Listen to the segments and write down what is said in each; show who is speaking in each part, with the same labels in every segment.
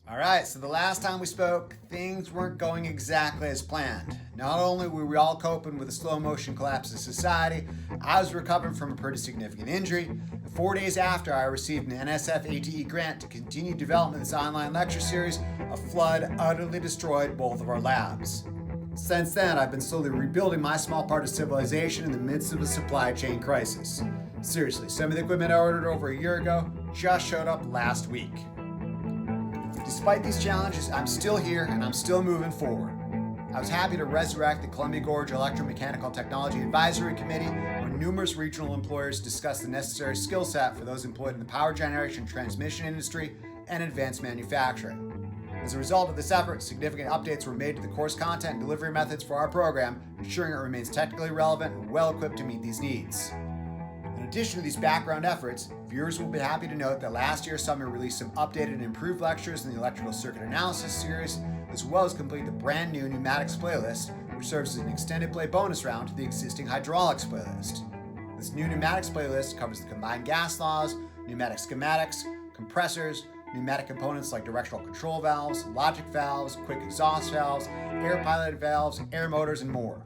Speaker 1: All right, so the last time we spoke, things weren't going exactly as planned. Not only were we all coping with a slow motion collapse of society, I was recovering from a pretty significant injury. And 4 days after I received an NSF ATE grant to continue development of this online lecture series, a flood utterly destroyed both of our labs. Since then, I've been slowly rebuilding my small part of civilization in the midst of a supply chain crisis. Seriously, some of the equipment I ordered over a year ago just showed up last week. Despite these challenges, I'm still here and I'm still moving forward. I was happy to resurrect the Columbia Gorge Electromechanical Technology Advisory Committee, where numerous regional employers discussed the necessary skill set for those employed in the power generation transmission industry and advanced manufacturing. As a result of this effort, significant updates were made to the course content and delivery methods for our program, ensuring it remains technically relevant and well equipped to meet these needs. In addition to these background efforts, viewers will be happy to note that last year Summer released some updated and improved lectures in the Electrical Circuit Analysis series, as well as complete the brand new Pneumatics playlist, which serves as an extended play bonus round to the existing Hydraulics playlist. This new Pneumatics playlist covers the combined gas laws, pneumatic schematics, compressors, pneumatic components like directional control valves, logic valves, quick exhaust valves, air piloted valves, air motors, and more.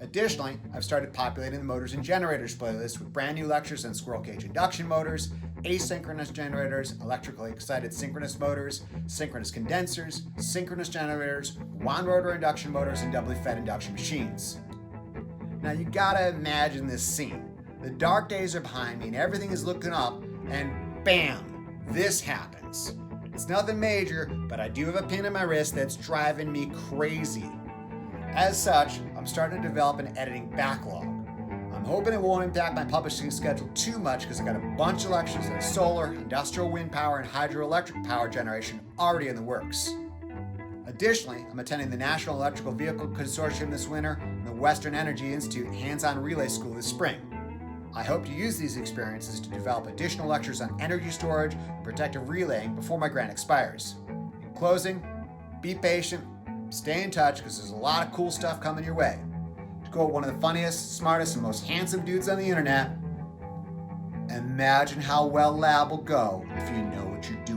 Speaker 1: Additionally, I've started populating the Motors and Generators playlist with brand new lectures on squirrel cage induction motors, asynchronous generators, electrically excited synchronous motors, synchronous condensers, synchronous generators, wound rotor induction motors, and doubly fed induction machines. Now you gotta imagine this scene. The dark days are behind me and everything is looking up, and bam, this happens. It's nothing major, but I do have a pin in my wrist that's driving me crazy. As such, I'm starting to develop an editing backlog. I'm hoping it won't impact my publishing schedule too much because I got a bunch of lectures on solar, industrial wind power, and hydroelectric power generation already in the works. Additionally, I'm attending the National Electrical Vehicle Consortium this winter and the Western Energy Institute Hands-On Relay School this spring. I hope to use these experiences to develop additional lectures on energy storage and protective relaying before my grant expires. In closing, be patient, stay in touch because there's a lot of cool stuff coming your way. To quote one of the funniest, smartest, and most handsome dudes on the internet, imagine how well lab will go if you know what you're doing.